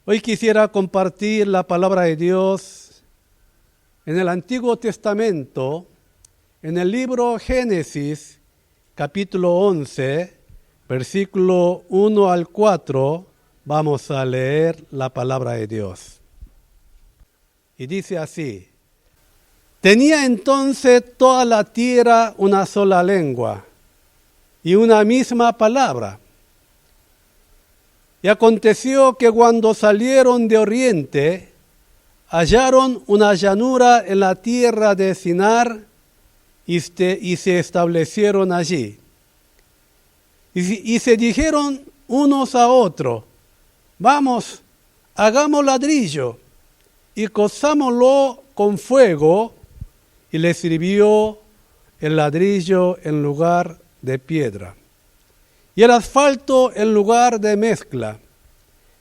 Hoy quisiera compartir la palabra de Dios en el Antiguo Testamento, en el libro Génesis, capítulo 11, versículo 1 al 4, vamos a leer la palabra de Dios. Y dice así: Tenía entonces toda la tierra una sola lengua y una misma palabra. Y aconteció que cuando salieron de oriente, hallaron una llanura en la tierra de Sinar y se establecieron allí. Y se dijeron unos a otros: Vamos, hagamos ladrillo y cozámoslo con fuego. Y les sirvió el ladrillo en lugar de piedra, y el asfalto en lugar de mezcla.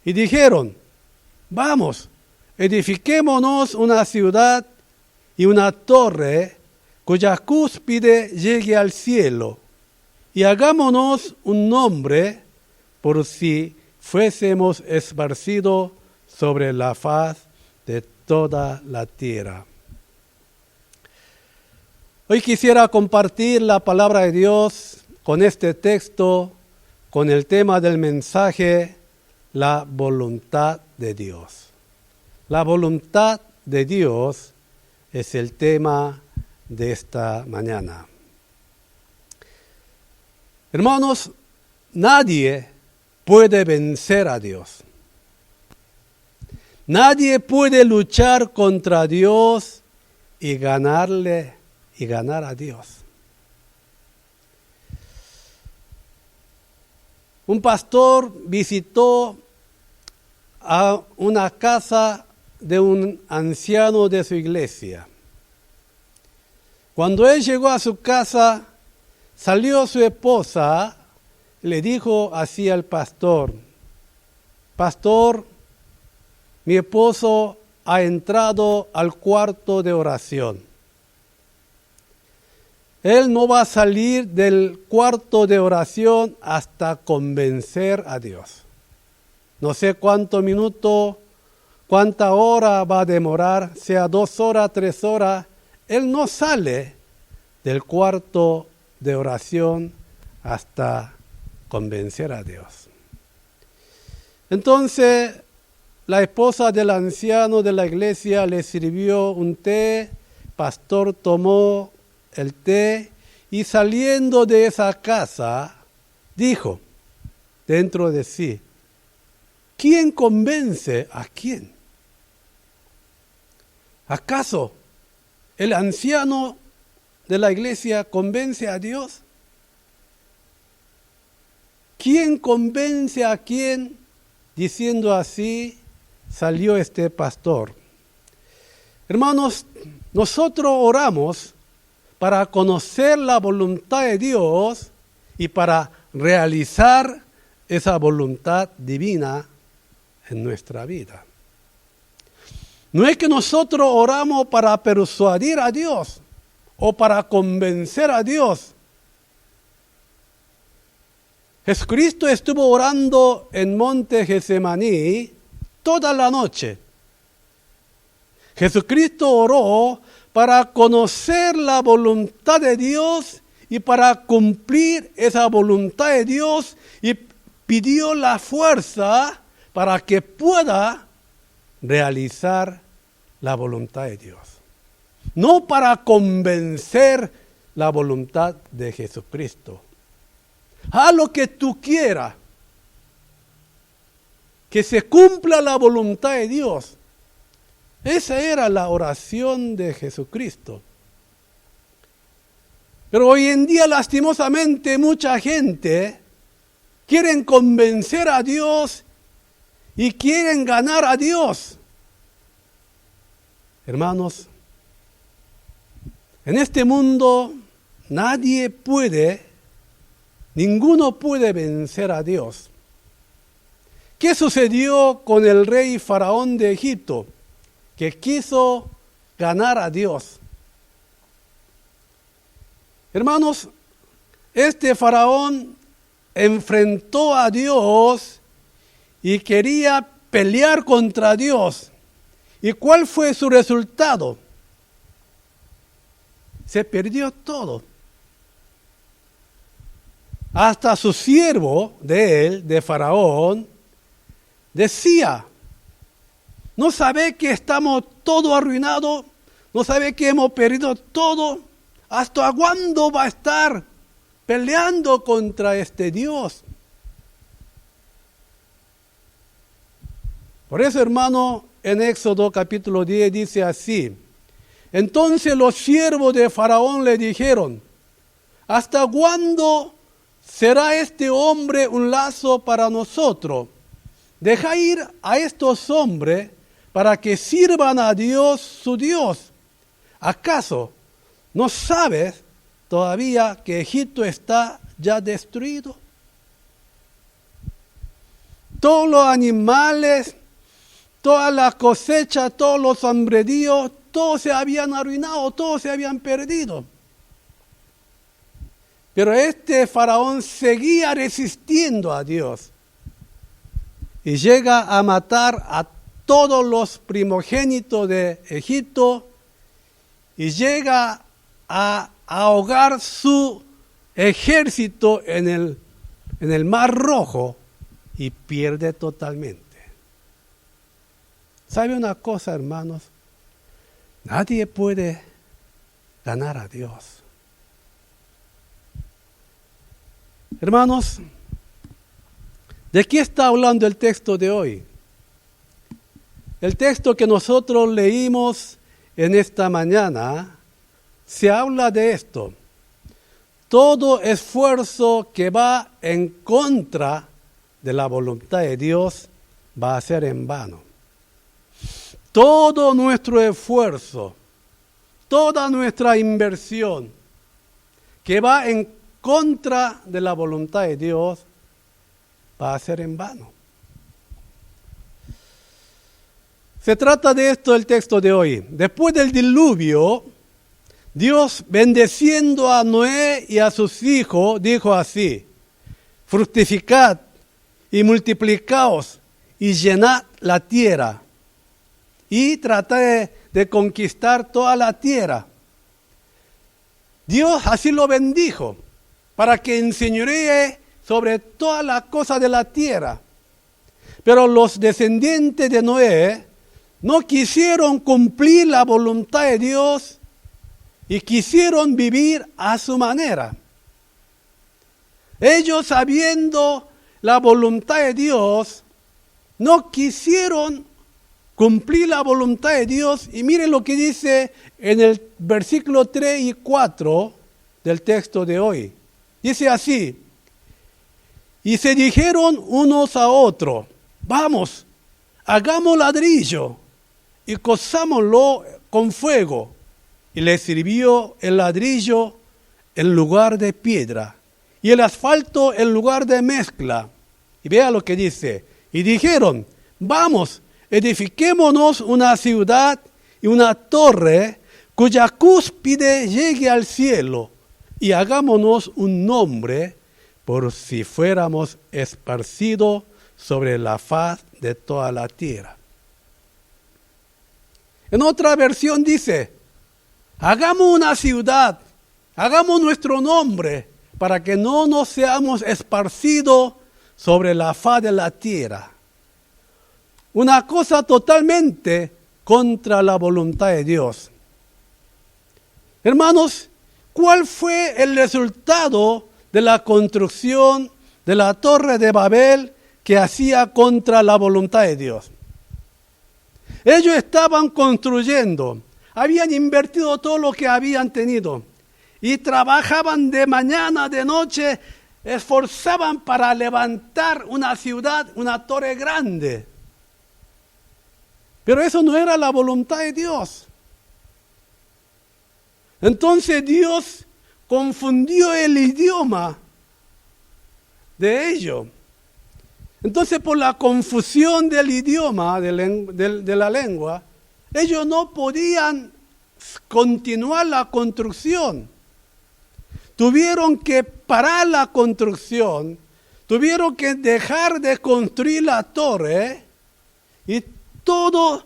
Y dijeron: Vamos, edifiquémonos una ciudad y una torre cuya cúspide llegue al cielo, y hagámonos un nombre por si fuésemos esparcidos sobre la faz de toda la tierra. Hoy quisiera compartir la palabra de Dios con este texto, con el tema del mensaje, la voluntad de Dios. La voluntad de Dios es el tema de esta mañana. Hermanos, nadie puede vencer a Dios. Nadie puede luchar contra Dios y ganar a Dios. Un pastor visitó a una casa de un anciano de su iglesia. Cuando él llegó a su casa, salió su esposa, le dijo así al pastor: Pastor, mi esposo ha entrado al cuarto de oración. Él no va a salir del cuarto de oración hasta convencer a Dios. No sé cuánto minuto, cuánta hora va a demorar, sea 2 horas, 3 horas. Él no sale del cuarto de oración hasta convencer a Dios. Entonces, la esposa del anciano de la iglesia le sirvió un té. Pastor tomó el té y saliendo de esa casa, dijo dentro de sí: ¿Quién convence a quién? ¿Acaso el anciano de la iglesia convence a Dios? ¿Quién convence a quién? Diciendo así, salió este pastor. Hermanos, nosotros oramos para conocer la voluntad de Dios y para realizar esa voluntad divina en nuestra vida. No es que nosotros oramos para persuadir a Dios o para convencer a Dios. Jesucristo estuvo orando en monte Getsemaní toda la noche. Jesucristo oró para conocer la voluntad de Dios y para cumplir esa voluntad de Dios, y pidió la fuerza para que pueda realizar la voluntad de Dios. No para convencer la voluntad de Jesucristo. Haz lo que tú quieras, que se cumpla la voluntad de Dios. Esa era la oración de Jesucristo. Pero hoy en día, lastimosamente, mucha gente quiere convencer a Dios y quieren ganar a Dios. Hermanos, en este mundo ninguno puede vencer a Dios. ¿Qué sucedió con el rey Faraón de Egipto, que quiso ganar a Dios? Hermanos, este faraón enfrentó a Dios y quería pelear contra Dios. ¿Y cuál fue su resultado? Se perdió todo. Hasta su siervo de él, de Faraón, decía, ¿no sabe que estamos todo arruinados? ¿No sabe que hemos perdido todo? ¿Hasta cuándo va a estar peleando contra este Dios? Por eso, hermano, en Éxodo capítulo 10 dice así, entonces los siervos de Faraón le dijeron, ¿hasta cuándo será este hombre un lazo para nosotros? Deja ir a estos hombres para que sirvan a Dios su Dios. ¿Acaso no sabes todavía que Egipto está ya destruido? Todos los animales, toda la cosecha, todos los sembradíos, todos se habían arruinado, todos se habían perdido. Pero este faraón seguía resistiendo a Dios y llega a matar a todos los primogénitos de Egipto y llega a ahogar su ejército en el Mar Rojo y pierde totalmente. ¿Sabe una cosa, hermanos? Nadie puede ganar a Dios. Hermanos, ¿de qué está hablando el texto de hoy? El texto que nosotros leímos en esta mañana se habla de esto. Todo esfuerzo que va en contra de la voluntad de Dios va a ser en vano. Todo nuestro esfuerzo, toda nuestra inversión que va en contra de la voluntad de Dios va a ser en vano. Se trata de esto el texto de hoy. Después del diluvio, Dios, bendeciendo a Noé y a sus hijos, dijo así, fructificad y multiplicaos y llenad la tierra y tratad de conquistar toda la tierra. Dios así lo bendijo para que enseñoree sobre todas las cosas de la tierra. Pero los descendientes de Noé no quisieron cumplir la voluntad de Dios y quisieron vivir a su manera. Ellos, sabiendo la voluntad de Dios, no quisieron cumplir la voluntad de Dios. Y miren lo que dice en el versículo 3 y 4 del texto de hoy. Dice así, y se dijeron unos a otros, vamos, hagamos ladrillo y cozámoslo con fuego. Y les sirvió el ladrillo en lugar de piedra y el asfalto en lugar de mezcla. Y vea lo que dice. Y dijeron, vamos, edifiquémonos una ciudad y una torre cuya cúspide llegue al cielo y hagámonos un nombre por si fuéramos esparcidos sobre la faz de toda la tierra. En otra versión dice, hagamos una ciudad, hagamos nuestro nombre para que no nos seamos esparcidos sobre la faz de la tierra. Una cosa totalmente contra la voluntad de Dios. Hermanos, ¿cuál fue el resultado de la construcción de la Torre de Babel que hacía contra la voluntad de Dios? Ellos estaban construyendo, habían invertido todo lo que habían tenido y trabajaban de mañana, de noche, esforzaban para levantar una ciudad, una torre grande. Pero eso no era la voluntad de Dios. Entonces Dios confundió el idioma de ellos. Entonces, por la confusión del idioma, de la lengua, ellos no podían continuar la construcción. Tuvieron que parar la construcción, tuvieron que dejar de construir la torre Y todos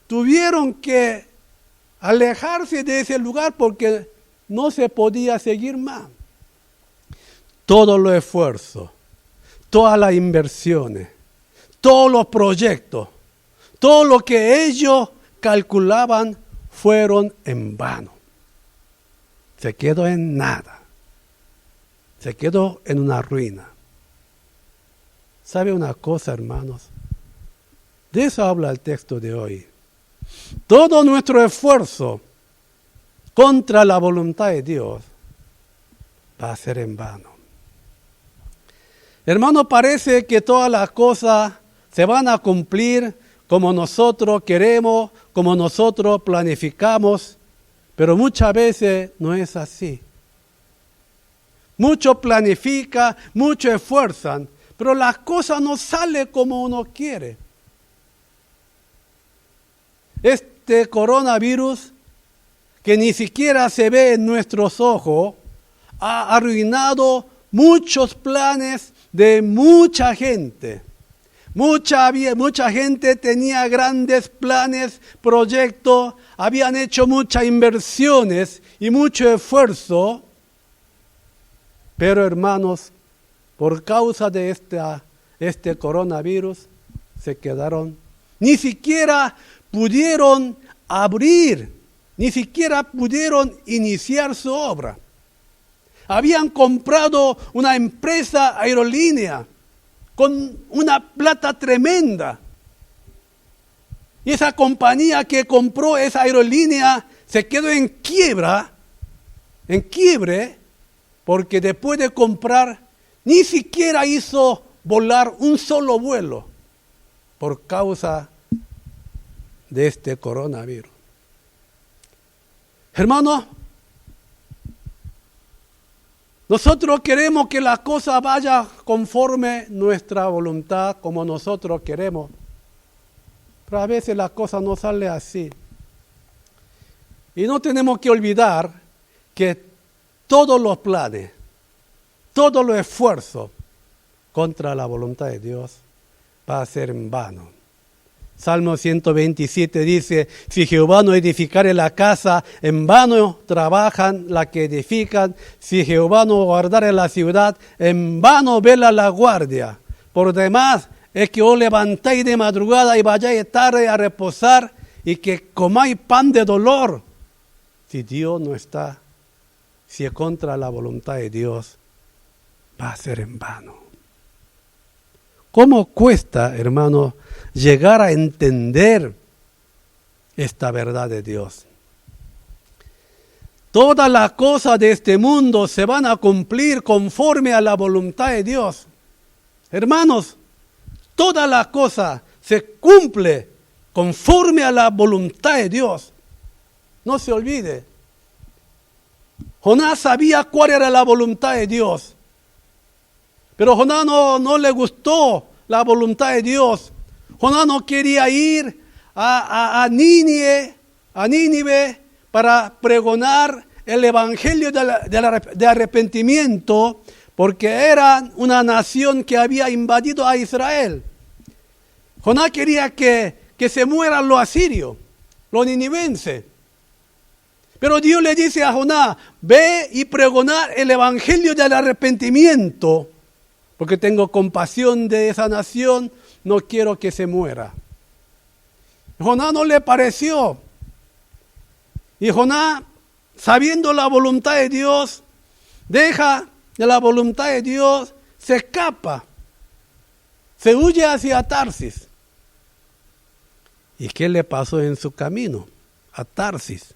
tuvieron que alejarse de ese lugar porque no se podía seguir más. Todos los esfuerzos, todas las inversiones, todos los proyectos, todo lo que ellos calculaban fueron en vano. Se quedó en nada. Se quedó en una ruina. ¿Sabe una cosa, hermanos? De eso habla el texto de hoy. Todo nuestro esfuerzo contra la voluntad de Dios va a ser en vano. Hermano, parece que todas las cosas se van a cumplir como nosotros queremos, como nosotros planificamos, pero muchas veces no es así. Muchos planifican, muchos esfuerzan, pero las cosas no salen como uno quiere. Este coronavirus, que ni siquiera se ve en nuestros ojos, ha arruinado muchos planes de mucha gente. Mucha gente tenía grandes planes, proyectos, habían hecho muchas inversiones y mucho esfuerzo. Pero hermanos, por causa de este coronavirus, se quedaron, ni siquiera pudieron abrir, ni siquiera pudieron iniciar su obra. Habían comprado una empresa aerolínea con una plata tremenda. Y esa compañía que compró esa aerolínea se quedó en quiebre, porque después de comprar ni siquiera hizo volar un solo vuelo por causa de este coronavirus. Hermanos, nosotros queremos que la cosa vaya conforme nuestra voluntad, como nosotros queremos. Pero a veces la cosa no sale así. Y no tenemos que olvidar que todos los planes, todos los esfuerzos contra la voluntad de Dios va a ser en vano. Salmo 127 dice, si Jehová no edificare la casa, en vano trabajan las que edifican. Si Jehová no guardare la ciudad, en vano vela la guardia. Por demás, es que os levantáis de madrugada y vayáis tarde a reposar y que comáis pan de dolor. Si Dios no está, si es contra la voluntad de Dios, va a ser en vano. ¿Cómo cuesta, hermano, llegar a entender esta verdad de Dios? Todas las cosas de este mundo se van a cumplir conforme a la voluntad de Dios. Hermanos, todas las cosas se cumplen conforme a la voluntad de Dios. No se olvide. Jonás sabía cuál era la voluntad de Dios. Pero Jonás no le gustó la voluntad de Dios. Jonás no quería ir a Nínive para pregonar el evangelio de arrepentimiento, porque era una nación que había invadido a Israel. Jonás quería que se mueran los asirios, los ninivenses. Pero Dios le dice a Jonás, ve y pregonar el evangelio del arrepentimiento, porque tengo compasión de esa nación, no quiero que se muera. Jonás no le pareció. Y Jonás, sabiendo la voluntad de Dios, deja de la voluntad de Dios, se escapa, se huye hacia Tarsis. ¿Y qué le pasó en su camino a Tarsis?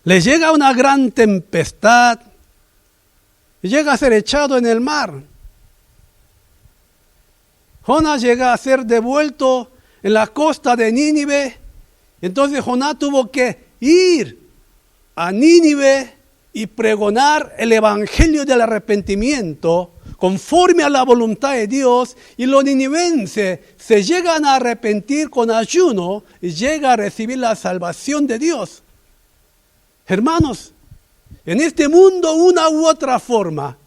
Le llega una gran tempestad y llega a ser echado en el mar. Jonás llega a ser devuelto en la costa de Nínive. Entonces Jonás tuvo que ir a Nínive y pregonar el evangelio del arrepentimiento conforme a la voluntad de Dios, y los ninivenses se llegan a arrepentir con ayuno y llegan a recibir la salvación de Dios. Hermanos, en este mundo, una u otra forma,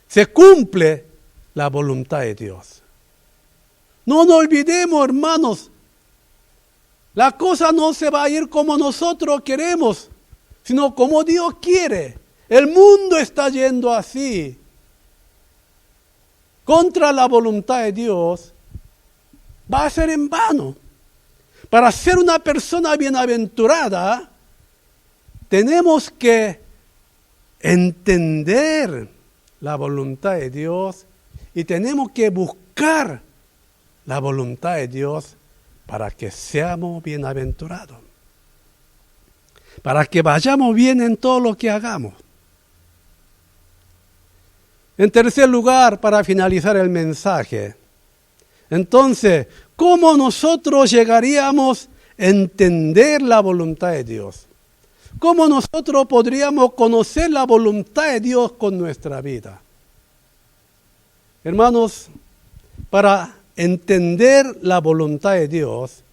se cumple la voluntad de Dios. No nos olvidemos, hermanos, la cosa no se va a ir como nosotros queremos, sino como Dios quiere. El mundo está yendo así, contra la voluntad de Dios. Va a ser en vano. Para ser una persona bienaventurada, tenemos que entender la voluntad de Dios y tenemos que buscar la voluntad de Dios para que seamos bienaventurados, para que vayamos bien en todo lo que hagamos. En tercer lugar, para finalizar el mensaje, entonces, ¿cómo nosotros llegaríamos a entender la voluntad de Dios? ¿Cómo nosotros podríamos conocer la voluntad de Dios con nuestra vida? Hermanos, para entender la voluntad de Dios,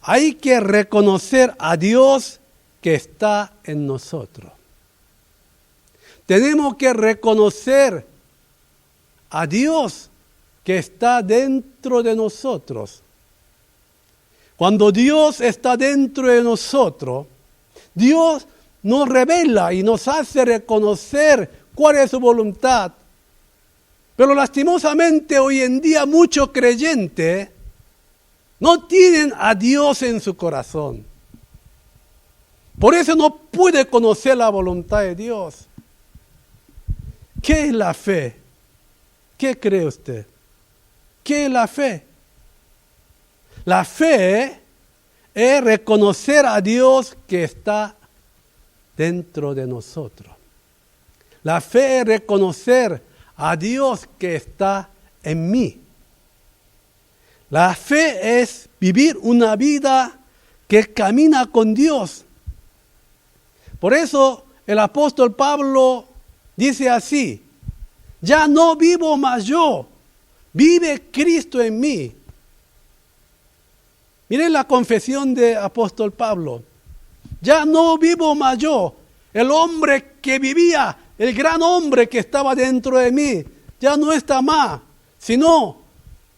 hay que reconocer a Dios que está en nosotros. Tenemos que reconocer a Dios que está dentro de nosotros. Cuando Dios está dentro de nosotros, Dios nos revela y nos hace reconocer cuál es su voluntad. Pero lastimosamente hoy en día muchos creyentes no tienen a Dios en su corazón. Por eso no puede conocer la voluntad de Dios. ¿Qué es la fe? ¿Qué cree usted? ¿Qué es la fe? La fe es reconocer a Dios que está dentro de nosotros. La fe es reconocer a Dios que está en mí. La fe es vivir una vida que camina con Dios. Por eso el apóstol Pablo dice así: ya no vivo más yo, vive Cristo en mí. Miren la confesión de apóstol Pablo. Ya no vivo más yo, el hombre que vivía, el gran hombre que estaba dentro de mí, ya no está más, sino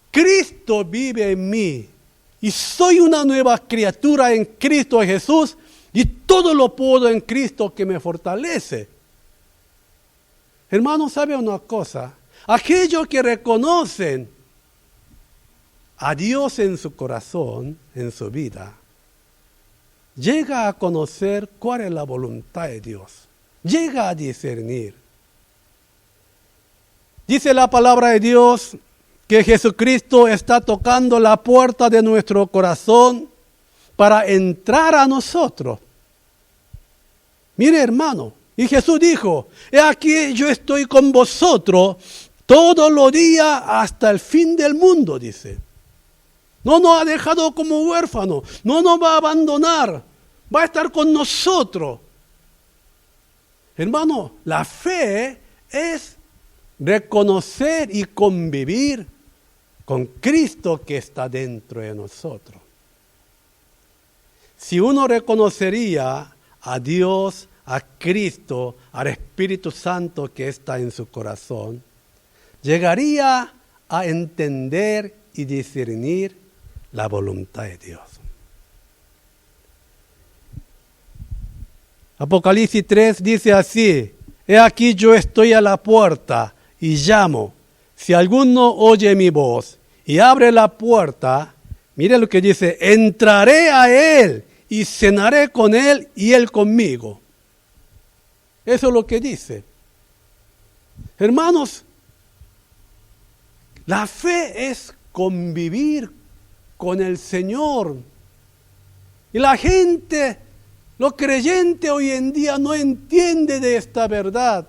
Cristo vive en mí. Y soy una nueva criatura en Cristo Jesús, y todo lo puedo en Cristo que me fortalece. Hermanos, ¿sabe una cosa? Aquellos que reconocen a Dios en su corazón, en su vida, llega a conocer cuál es la voluntad de Dios. Llega a discernir. Dice la palabra de Dios que Jesucristo está tocando la puerta de nuestro corazón para entrar a nosotros. Mire, hermano, y Jesús dijo: he aquí yo estoy con vosotros todos los días hasta el fin del mundo, dice. No nos ha dejado como huérfanos, no nos va a abandonar, va a estar con nosotros. Hermano, la fe es reconocer y convivir con Cristo que está dentro de nosotros. Si uno reconocería a Dios, a Cristo, al Espíritu Santo que está en su corazón, llegaría a entender y discernir la voluntad de Dios. Apocalipsis 3 dice así: he aquí yo estoy a la puerta y llamo. Si alguno oye mi voz y abre la puerta, mire lo que dice: entraré a él y cenaré con él y él conmigo. Eso es lo que dice. Hermanos, la fe es convivir con el Señor. Y la gente, los creyentes hoy en día no entiende de esta verdad.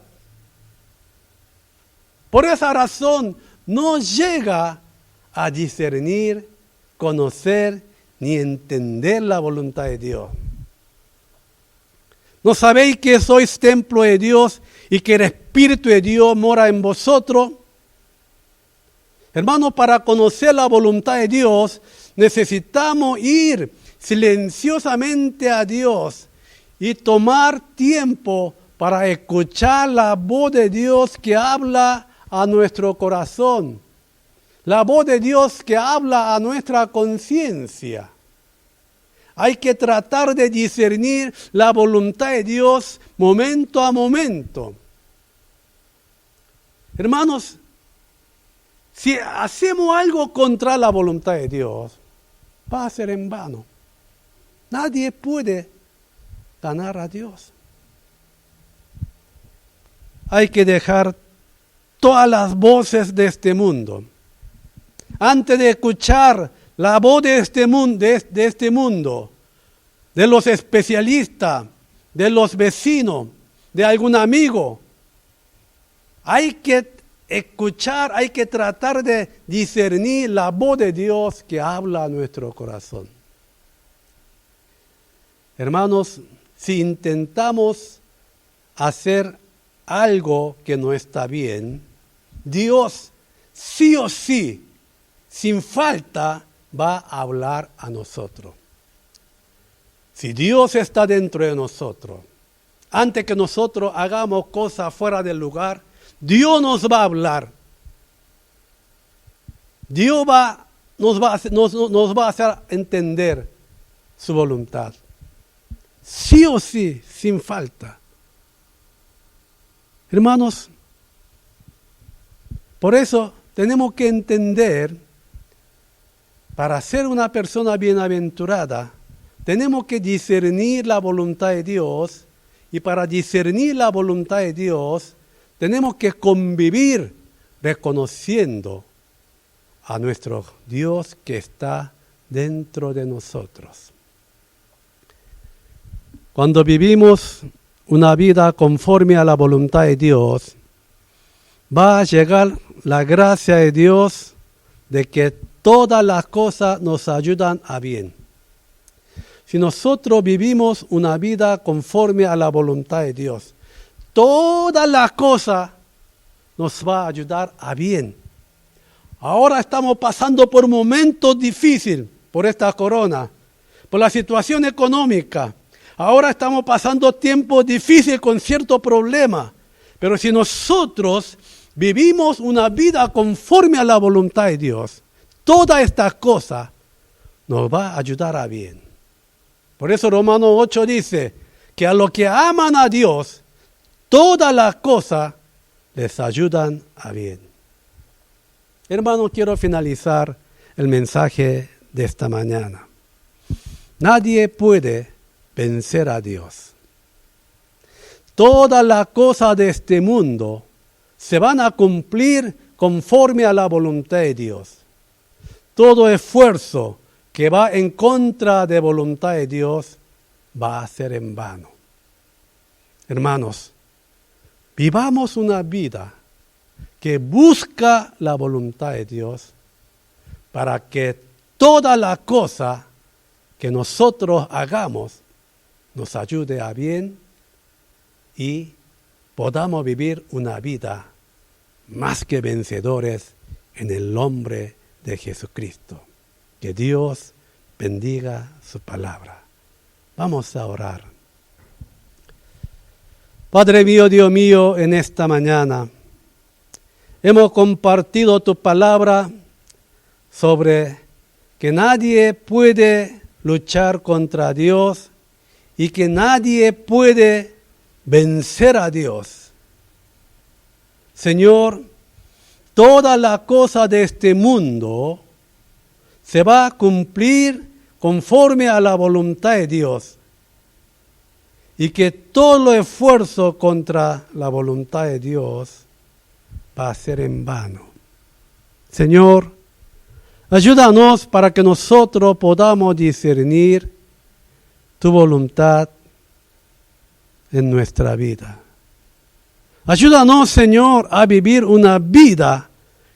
Por esa razón no llega a discernir, conocer ni entender la voluntad de Dios. ¿No sabéis que sois templo de Dios y que el Espíritu de Dios mora en vosotros? Hermanos, para conocer la voluntad de Dios necesitamos ir silenciosamente a Dios y tomar tiempo para escuchar la voz de Dios que habla a nuestro corazón. La voz de Dios que habla a nuestra conciencia. Hay que tratar de discernir la voluntad de Dios momento a momento. Hermanos, si hacemos algo contra la voluntad de Dios, va a ser en vano. Nadie puede ganar a Dios. Hay que dejar todas las voces de este mundo. Antes de escuchar la voz de este mundo, de los especialistas, de los vecinos, de algún amigo, hay que escuchar, hay que tratar de discernir la voz de Dios que habla a nuestro corazón. Hermanos, si intentamos hacer algo que no está bien, Dios sí o sí, sin falta, va a hablar a nosotros. Si Dios está dentro de nosotros, antes que nosotros hagamos cosas fuera del lugar, Dios nos va a hablar. Dios nos va a hacer entender su voluntad. Sí o sí, sin falta. Hermanos, por eso tenemos que entender, para ser una persona bienaventurada, tenemos que discernir la voluntad de Dios, y para discernir la voluntad de Dios, tenemos que convivir reconociendo a nuestro Dios que está dentro de nosotros. Cuando vivimos una vida conforme a la voluntad de Dios, va a llegar la gracia de Dios de que todas las cosas nos ayudan a bien. Si nosotros vivimos una vida conforme a la voluntad de Dios, todas las cosas nos va a ayudar a bien. Ahora estamos pasando por momentos difíciles, por esta corona, por la situación económica. Ahora estamos pasando tiempos difíciles con ciertos problemas. Pero si nosotros vivimos una vida conforme a la voluntad de Dios, todas estas cosas nos va a ayudar a bien. Por eso Romanos 8 dice que a los que aman a Dios, todas las cosas les ayudan a bien. Hermanos, quiero finalizar el mensaje de esta mañana. Nadie puede vencer a Dios. Todas las cosas de este mundo se van a cumplir conforme a la voluntad de Dios. Todo esfuerzo que va en contra de voluntad de Dios va a ser en vano. Hermanos, vivamos una vida que busca la voluntad de Dios para que toda la cosa que nosotros hagamos nos ayude a bien y podamos vivir una vida más que vencedores en el nombre de Jesucristo. Que Dios bendiga su palabra. Vamos a orar. Padre mío, Dios mío, en esta mañana hemos compartido tu palabra sobre que nadie puede luchar contra Dios y que nadie puede vencer a Dios. Señor, toda la cosa de este mundo se va a cumplir conforme a la voluntad de Dios. Y que todo esfuerzo contra la voluntad de Dios va a ser en vano. Señor, ayúdanos para que nosotros podamos discernir tu voluntad en nuestra vida. Ayúdanos, Señor, a vivir una vida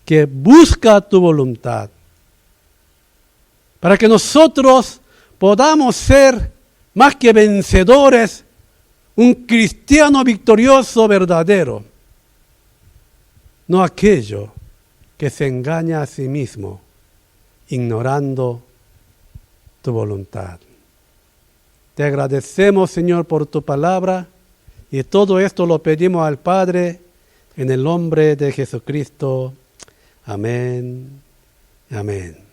que busca tu voluntad. Para que nosotros podamos ser más que vencedores, un cristiano victorioso verdadero. No aquello que se engaña a sí mismo, ignorando tu voluntad. Te agradecemos, Señor, por tu palabra, y todo esto lo pedimos al Padre en el nombre de Jesucristo. Amén Amén.